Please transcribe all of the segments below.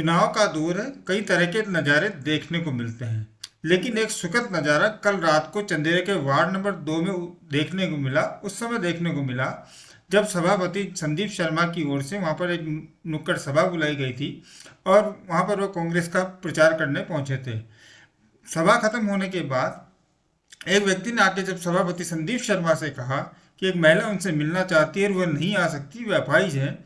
चुनाव का दौर है, कई तरह के नज़ारे देखने को मिलते हैं, लेकिन एक सुखद नज़ारा कल रात को चंदेरे के वार्ड नंबर 2 में देखने को मिला। उस समय देखने को मिला जब सभापति संदीप शर्मा की ओर से वहां पर एक नुक्कड़ सभा बुलाई गई थी और वहां पर वो कांग्रेस का प्रचार करने पहुंचे थे। सभा खत्म होने के बाद एक व्यक्ति ने आके जब सभापति संदीप शर्मा से कहा कि एक महिला उनसे मिलना चाहती है और वह नहीं आ सकती, वे अपाहिज हैं,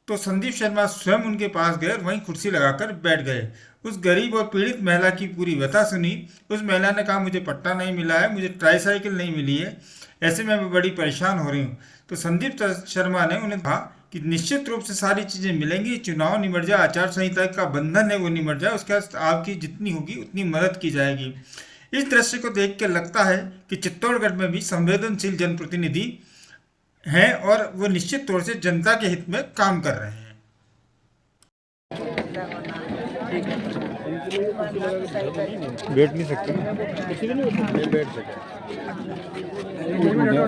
तो संदीप शर्मा स्वयं उनके पास गए और वहीं कुर्सी लगाकर बैठ गए। उस गरीब और पीड़ित महिला की पूरी व्यथा सुनी। उस महिला ने कहा, मुझे पट्टा नहीं मिला है, मुझे ट्राईसाइकिल नहीं मिली है, ऐसे में मैं बड़ी परेशान हो रही हूँ। तो संदीप शर्मा ने उन्हें कहा कि निश्चित रूप से सारी चीज़ें मिलेंगी, चुनाव निमट जाए, आचार संहिता का बंधन है वो निमट जाए, उसके बाद आपकी जितनी होगी उतनी मदद की जाएगी। इस दृश्य को देख के लगता है कि चित्तौड़गढ़ में भी संवेदनशील जनप्रतिनिधि हैं और वो निश्चित तौर से जनता के हित में काम कर रहे हैं। बैठ नहीं सकते, नहीं बैठ सकते। एक मिनट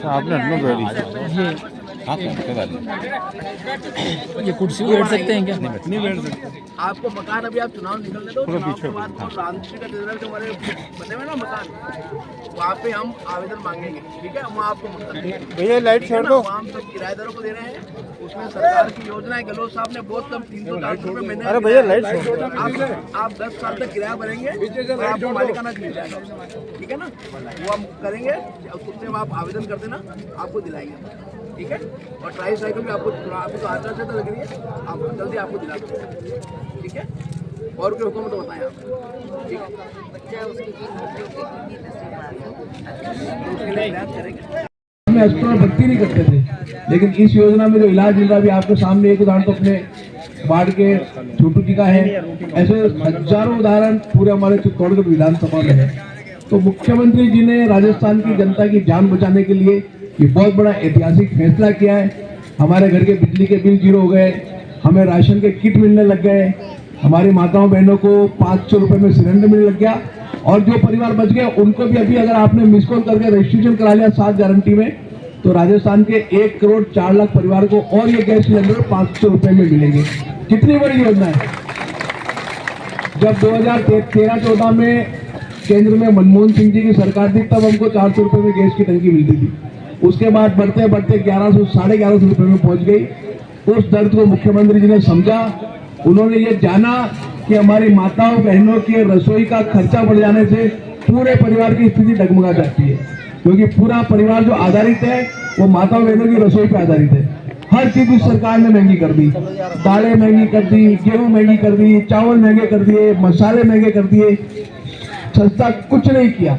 आपने अपना बैठ ये कुर्सी पे बैठ सकते हैं क्या? नहीं बैठ सकते। आपको मकान अभी आप चुनाव निकलने दो, चुनाव के बाद रांची का जो हमारे बने हुए ना मकान, वहाँ पे हम आवेदन मांगेंगे, ठीक है? हम आपको मकान भैया लाइट छोड़ दो। हम सब किराएदारों को दे रहे हैं, उसमें सरकार की योजना है। गहलोत साहब ने बहुत कम 300 रुपये महीने। अरे भैया लाइट छोड़ दो। आप 10 साल तक किराया भरेंगे और आपको मालिकाना मिल जाएगा, ठीक है ना? वो हम करेंगे, उसमें आप आवेदन कर देना, आपको दिलाएंगे, ठीक है? और ट्राईसाइकिल में आपको तो आचार संहिता लग रही है, आप जल्दी आपको दिला देंगे, ठीक है? और कोई हुक्म तो बताएं आप, ठीक है? में अस्पताल भर्ती नहीं करते थे, लेकिन इस योजना में जो इलाज मिल रहा है, आपके सामने एक उदाहरण तो अपने वार्ड के छोटू जी का है, ऐसे हजारों उदाहरण पूरे हमारे चित्तौड़गढ़ विधानसभा में है। तो मुख्यमंत्री जी ने राजस्थान की जनता की जान बचाने के लिए ये बहुत बड़ा ऐतिहासिक फैसला किया है। हमारे घर के बिजली के बिल 0 हो गए, हमें राशन के किट मिलने लग गए, हमारी माताओं बहनों को 500 रुपए में सिलेंडर मिलने लग गया, और जो परिवार बच गए उनको भी अभी अगर आपने मिस कॉल करके रजिस्ट्रेशन करा लिया 7 गारंटी में, तो राजस्थान के 1 करोड़ 4 लाख परिवार को और ये गैस सिलेंडर 500 रुपए में मिलेंगे। कितनी बड़ी योजना है। जब 2013-14 में केंद्र में मनमोहन सिंह जी की सरकार थी, तब हमको 400 रुपए में गैस की टंकी मिलती थी। उसके बाद बढ़ते बढ़ते 1100 साढ़े 1100 रुपए में पहुंच गई। उस दर्द को मुख्यमंत्री जी ने समझा। उन्होंने ये जाना कि हमारी माताओं बहनों के रसोई का खर्चा बढ़ जाने से पूरे परिवार की स्थिति डगमगा जाती है, क्योंकि पूरा परिवार जो आधारित है वो माताओं बहनों की रसोई पे आधारित है। हर चीज इस सरकार ने महंगी कर दी, दालें महंगी कर दी, गेहूं महंगी कर दी, चावल महंगे कर दिए, मसाले महंगे कर दिए, सस्ता कुछ नहीं किया।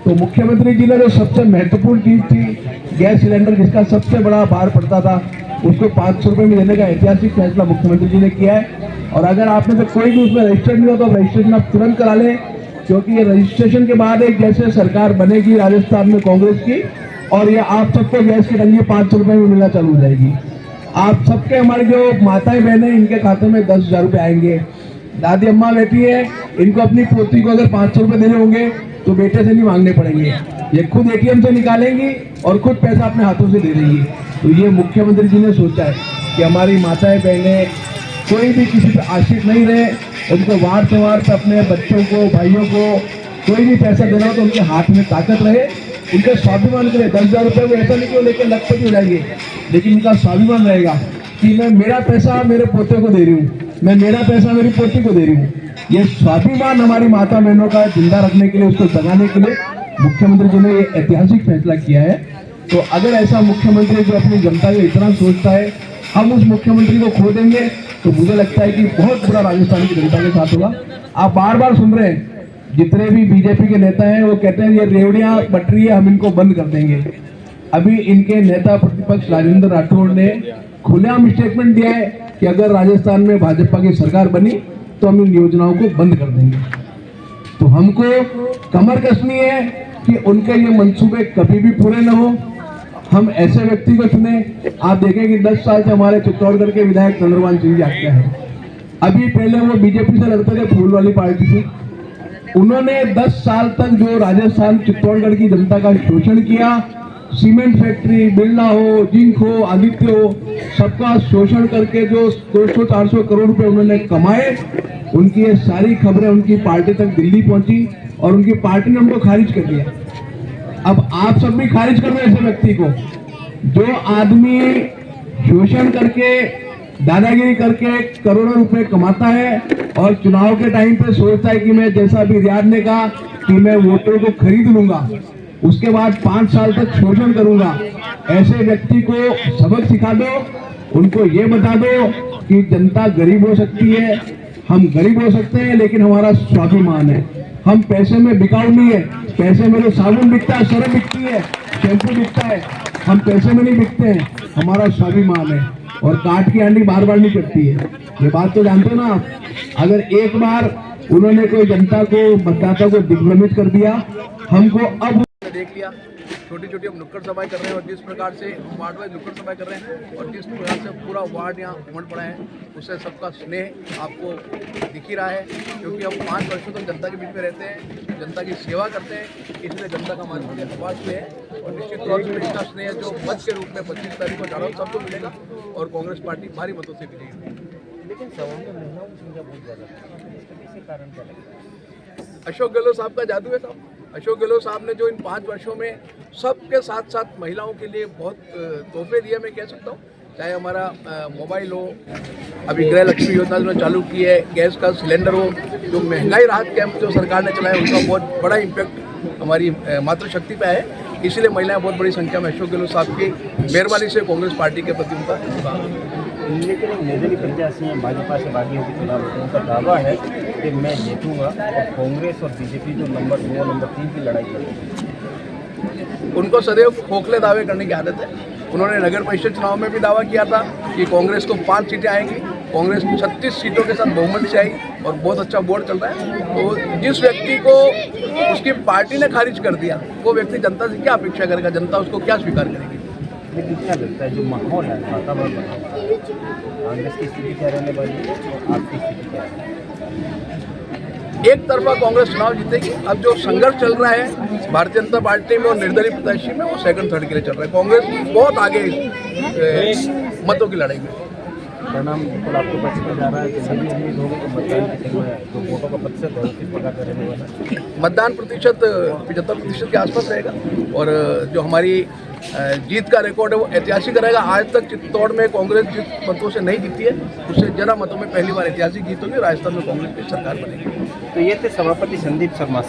तो मुख्यमंत्री जी ने जो सबसे महत्वपूर्ण चीज थी गैस सिलेंडर, जिसका सबसे बड़ा भार पड़ता था, उसको 500 रुपए में देने का ऐतिहासिक फैसला मुख्यमंत्री जी ने किया है। और अगर आपने तो कोई भी उसमें रजिस्टर्ड नहीं हो तो रजिस्ट्रेशन आप तुरंत करा लें, क्योंकि ये रजिस्ट्रेशन के बाद एक जैसे सरकार बनेगी राजस्थान में कांग्रेस की, और ये आप सबको गैस की टंकी 500 रुपए में मिलना चालू हो जाएगी। आप सबके, हमारे जो माताएं बहनें, इनके खाते में 10,000 रुपए आएंगे। दादी अम्मा बैठी है, इनको अपनी पोती को अगर 500 रुपए देने होंगे तो बेटे से नहीं मांगने पड़ेंगे, ये खुद एटीएम से निकालेंगी और खुद पैसा अपने हाथों से दे देंगी। तो ये मुख्यमंत्री जी ने सोचा है कि हमारी माताएं बहनें कोई भी किसी पे आश्रित नहीं रहे, उनको वार त्योहार पे अपने बच्चों को, भाइयों को कोई भी पैसा देना हो तो उनके हाथ में ताकत रहे, उनका स्वाभिमान करे। 10,000 रुपये वो ऐसा नहीं कि वो लेकर लखपति हो जाएंगे, लेकिन उनका स्वाभिमान रहेगा कि मैं मेरा पैसा मेरे पोते को दे रही हूँ, मैं मेरा पैसा मेरी पोती को दे रही हूँ। ये स्वाभिमान हमारी माता बहनों का जिंदा रखने के लिए, उसको जगाने के लिए मुख्यमंत्री जी ने ये ऐतिहासिक फैसला किया है। तो अगर ऐसा मुख्यमंत्री जो अपनी जनता को इतना सोचता है, हम उस मुख्यमंत्री को खो देंगे तो मुझे लगता है कि बहुत बुरा राजस्थान की जनता के साथ होगा। आप बार बार सुन रहे हैं, जितने भी बीजेपी के नेता हैं वो कहते हैं ये रेवड़ियां बट रही है, हम इनको बंद कर देंगे। अभी इनके नेता प्रतिपक्ष राजेंद्र राठौड़ ने खुलेआम स्टेटमेंट दिया है कि अगर राजस्थान में भाजपा की सरकार बनी तो हम इन योजनाओं को बंद कर देंगे। तो हमको कमर कसनी है कि उनके ये मंसूबे कभी भी पूरे न हो। हम ऐसे व्यक्ति को चुने। आप देखें कि 10 साल से हमारे चित्तौड़गढ़ के विधायक चंद्रभान सिंह जी आते हैं। अभी पहले वो बीजेपी से लड़ते थे, फूल वाली पार्टी थी। उन्होंने 10 साल तक जो राजस्थान चित्तौड़गढ़ की जनता का शोषण किया, सीमेंट फैक्ट्री, बिरला हो, जिंक हो, आदित्य हो, सबका शोषण करके जो 200-400 करोड़ रुपए उन्होंने कमाए, उनकी ये सारी खबरें उनकी पार्टी तक दिल्ली पहुंची और उनकी पार्टी ने उनको खारिज कर दिया। अब आप सब भी खारिज कर रहे हैं ऐसे व्यक्ति को। जो आदमी शोषण करके, दादागिरी करके करोड़ों रुपए कमाता है और चुनाव के टाइम पे सोचता है कि मैं, जैसा अभी रियाद ने कहा कि मैं वोटरों को खरीद लूंगा, उसके बाद 5 साल तक शोषण करूंगा, ऐसे व्यक्ति को सबक सिखा दो। उनको ये बता दो कि जनता गरीब हो सकती है, हम गरीब हो सकते हैं, लेकिन हमारा स्वाभिमान है। हम पैसे में बिकाऊ नहीं है। पैसे में तो साबुन बिकता है, सरफ बिकती है, शैम्पू बिकता है, हम पैसे में नहीं बिकते हैं। हमारा स्वाभिमान है और काट की आंडी बार बार नहीं कटती है। ये बात तो जानते हो ना आप। अगर एक बार उन्होंने कोई जनता को, मतदाता को दिग्भ्रमित कर दिया, हमको अब देख लिया, छोटी छोटी हम नुक्कड़ सभाएं कर रहे हैं और जिस प्रकार से हम वार्ड वाइज नुक्कड़ सभाएं कर रहे हैं और जिस प्रकार से पूरा वार्ड यहाँ उमड़ पड़ा है, उससे सबका स्नेह आपको दिख ही रहा है। क्योंकि हम 5 वर्षों तक जनता के बीच में रहते हैं, जनता की सेवा करते हैं, इसलिए जनता का हमारे लिए अपार स्नेह है। और निश्चित तौर से इसका स्नेह जो मत के रूप में 25 तारीख को झाड़ू सबको मिलेगा और कांग्रेस पार्टी भारी मतों से मिलेगी। लेकिन सभा में महिलाओं की संख्या बहुत ज़्यादा है, इसी कारण क्या लगता है? अशोक गहलोत साहब का जादू है साहब। अशोक गहलोत साहब ने जो इन 5 वर्षों में सबके साथ साथ महिलाओं के लिए बहुत तोहफे दिए, मैं कह सकता हूँ। चाहे हमारा मोबाइल हो, अभी गृह लक्ष्मी योजना जो चालू की है, गैस का सिलेंडर हो, जो महंगाई राहत कैंप जो सरकार ने चलाया, उनका बहुत बड़ा इम्पैक्ट हमारी मातृशक्ति पे है। इसलिए महिलाएं बहुत बड़ी संख्या में अशोक गहलोत साहब की मेहरबानी से कांग्रेस पार्टी के प्रति उनका झुकाव है। लेकिन एक निर्दलीय प्रत्याशी हैं, भाजपा से बागी होकर चुनाव लड़े, उनका दावा है कि मैं जीतूंगा और कांग्रेस और बीजेपी जो नंबर 2 नंबर 3 की लड़ाई लड़ेगी। उनको सदैव खोखले दावे करने की आदत है। उन्होंने नगर परिषद चुनाव में भी दावा किया था कि कांग्रेस को 5 सीटें आएंगी। कांग्रेस 36 सीटों के साथ बहुमत से आई और बहुत अच्छा बोर्ड चल रहा है। तो जिस व्यक्ति को उसकी पार्टी ने खारिज कर दिया, वो व्यक्ति जनता से क्या अपेक्षा करेगा, जनता उसको क्या स्वीकार करेगी? लेकिन क्या लगता है जो माहौल है, वातावरण बना हुआ है, कांग्रेस की स्थिति क्या रहने वाली है और आपकी स्थिति क्या है? एक तरफा कांग्रेस चुनाव जीतेगी। अब जो संघर्ष चल रहा है भारतीय जनता पार्टी में और निर्दलीय प्रत्याशी में, वो 2nd 3rd के लिए चल रहा है। कांग्रेस बहुत आगे मतों की लड़ाई में। परिणाम बिल्कुल आपके पक्ष में जा रहा है कि सभी उम्मीद होगी कि मतदान की जो वोटों का प्रतिशत है, किस प्रकार का रहने वाला है? मतदान प्रतिशत 75% के आसपास रहेगा और जो हमारी जीत का रिकॉर्ड है वो ऐतिहासिक रहेगा। आज तक चित्तौड़ में कांग्रेस जिस मतों से नहीं जीती है, उससे ज़्यादा मतों में पहली बार ऐतिहासिक जीत होगी। राजस्थान में कांग्रेस की सरकार बनेगी। तो ये थे सभापति संदीप शर्मा।